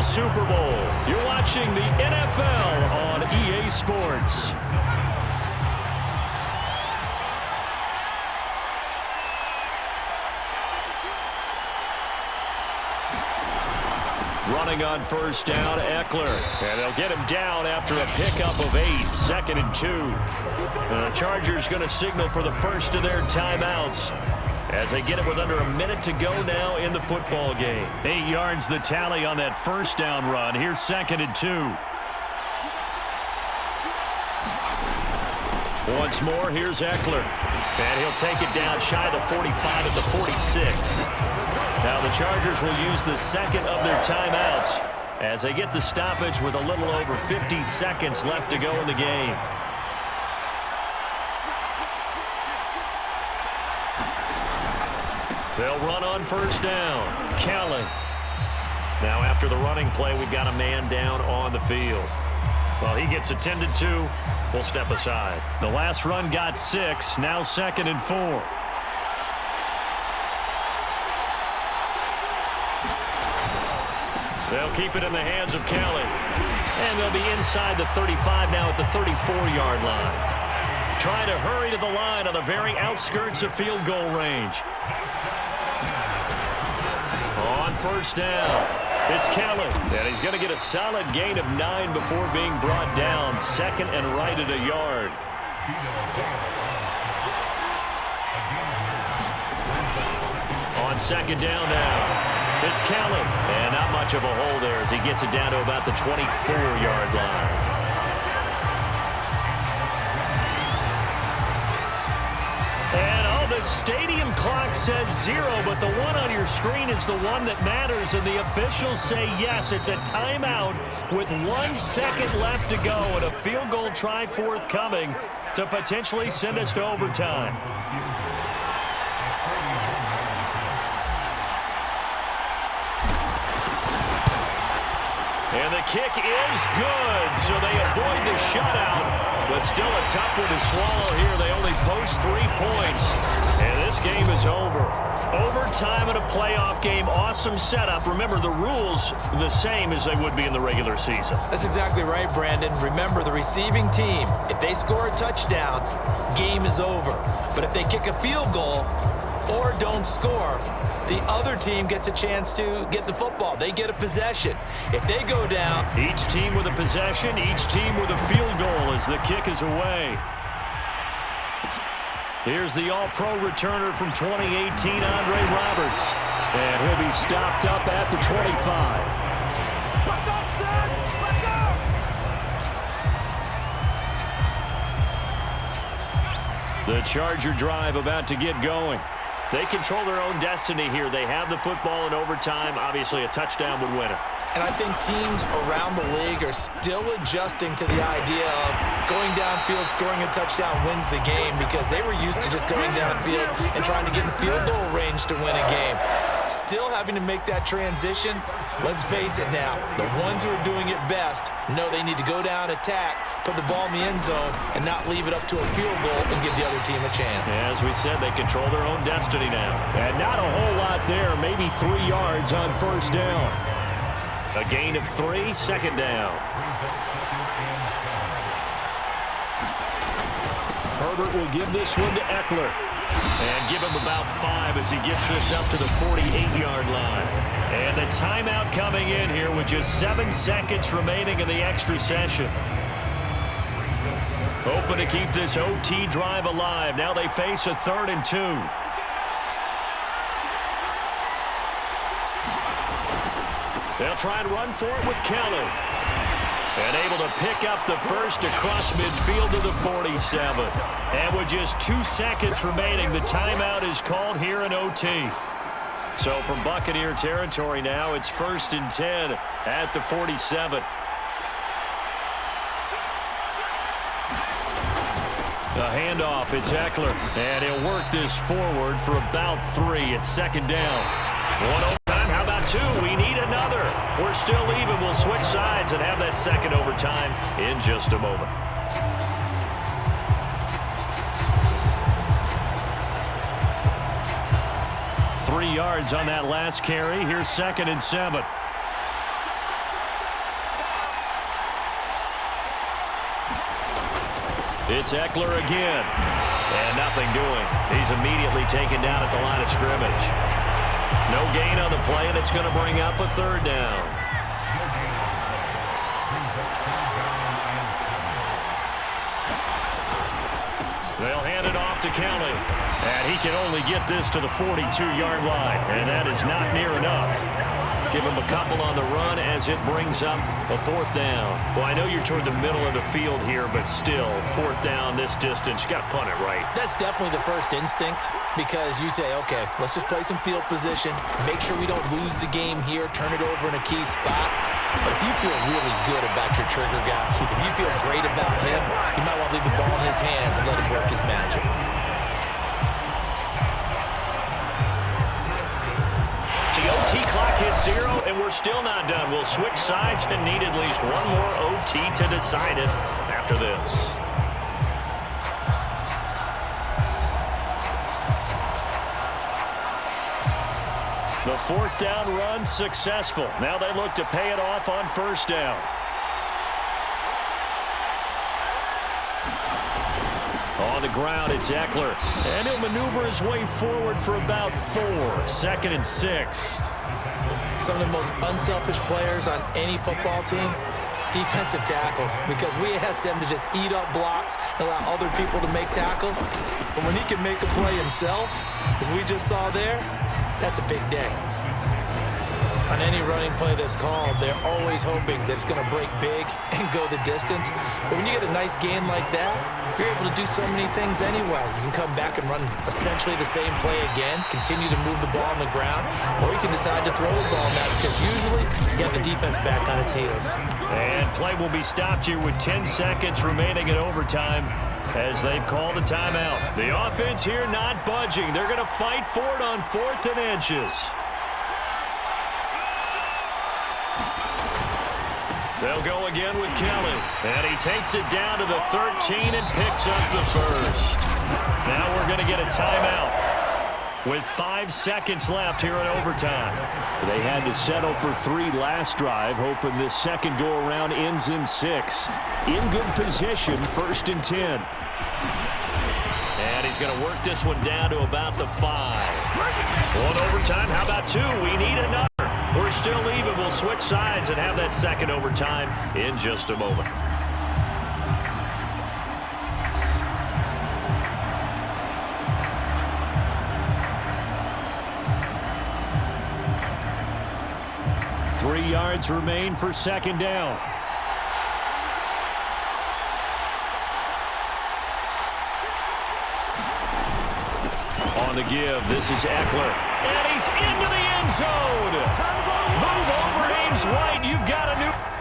Super Bowl. You're watching the NFL on EA Sports. Running on first down, Eckler. And they'll get him down after a pickup of 8, 2nd and 2. The Chargers going to signal for the first of their timeouts as they get it with under a minute to go now in the football game. 8 yards the tally on that first down run. Here's 2nd and 2. Once more, here's Eckler. And he'll take it down shy of the 45 at the 46. Now the Chargers will use the second of their timeouts as they get the stoppage with a little over 50 seconds left to go in the game. They'll run on first down. Kelly. Now after the running play, we've got a man down on the field. Well, he gets attended to. We'll step aside. The last run got 6. Now 2nd and 4. They'll keep it in the hands of Kelly. And they'll be inside the 35 now at the 34-yard line. Trying to hurry to the line on the very outskirts of field goal range. On first down, it's Kelly. And he's going to get a solid gain of 9 before being brought down. 2nd and right at a yard. On 2nd down now. It's Kelly, and not much of a hole there as he gets it down to about the 24-yard line. And the stadium clock says 0, but the one on your screen is the one that matters, and the officials say yes, it's a timeout with 1 second left to go and a field goal try forthcoming to potentially send us to overtime. And the kick is good, so they avoid the shutout, but still a tough one to swallow here. They only post 3 points, and this game is over. Overtime in a playoff game, awesome setup. Remember, the rules the same as they would be in the regular season. That's exactly right, Brandon. Remember, the receiving team, if they score a touchdown, game is over. But if they kick a field goal or don't score, the other team gets a chance to get the football. They get a possession. If they go down... Each team with a possession, each team with a field goal as the kick is away. Here's the All-Pro returner from 2018, Andre Roberts. And he'll be stopped up at the 25. The Charger drive about to get going. They control their own destiny here. They have the football in overtime. Obviously, a touchdown would win it. And I think teams around the league are still adjusting to the idea of going downfield, scoring a touchdown wins the game, because they were used to just going downfield and trying to get in field goal range to win a game. Still having to make that transition. Let's face it now, the ones who are doing it best know they need to go down, attack, put the ball in the end zone, and not leave it up to a field goal and give the other team a chance. As we said, they control their own destiny now. And not a whole lot there, maybe 3 yards on first down. A gain of 3, 2nd down. Herbert will give this one to Eckler. And give him about 5 as he gets this up to the 48-yard line. And the timeout coming in here with just 7 seconds remaining in the extra session. Hoping to keep this OT drive alive. Now they face a 3rd and 2. They'll try and run for it with Kelly. And able to pick up the first across midfield to the 47. And with just 2 seconds remaining, the timeout is called here in OT. So from Buccaneer territory now, it's 1st and 10 at the 47. A handoff, it's Eckler. And he'll work this forward for about 3 at 2nd down. 1 overtime, how about 2? We need another. We're still even. We'll switch sides and have that second overtime in just a moment. Three yards on that last carry. Here's 2nd and 7. It's Eckler again. And nothing doing. He's immediately taken down at the line of scrimmage. No gain on the play, and it's going to bring up a third down. They'll hand it off to Kelly. And he can only get this to the 42-yard line. And that is not near enough. Give him a couple on the run as it brings up a fourth down. Well, I know you're toward the middle of the field here, but still, fourth down this distance, you got to punt it right. That's definitely the first instinct because you say, okay, let's just play some field position, make sure we don't lose the game here, turn it over in a key spot. But if you feel really good about your trigger guy, if you feel great about him, you might want to leave the ball in his hands and let him work his magic. The OT clock hits 0, and we're still not done. We'll switch sides and need at least one more OT to decide it after this. The fourth down run successful. Now they look to pay it off on first down. On the ground, it's Eckler. And he'll maneuver his way forward for about 4. 2nd and 6. Some of the most unselfish players on any football team, defensive tackles, because we ask them to just eat up blocks and allow other people to make tackles. But when he can make a play himself, as we just saw there, that's a big day. On any running play that's called, they're always hoping that it's going to break big and go the distance. But when you get a nice game like that, you're able to do so many things anyway. You can come back and run essentially the same play again, continue to move the ball on the ground, or you can decide to throw the ball now because usually you have the defense back on its heels. And play will be stopped here with 10 seconds remaining in overtime as they've called a timeout. The offense here not budging. They're going to fight for it on 4th and inches. They'll go again with Kelly. And he takes it down to the 13 and picks up the first. Now we're going to get a timeout with 5 seconds left here in overtime. They had to settle for 3 last drive, hoping this second go-around ends in 6. In good position, 1st and 10. And he's going to work this one down to about the 5. One overtime, how about 2? We need another. We're still even. We'll switch sides and have that second overtime in just a moment. Three yards remain for second down. On the give, this is Eckler. And he's into the end zone. Move over, Ames White. You've got a new...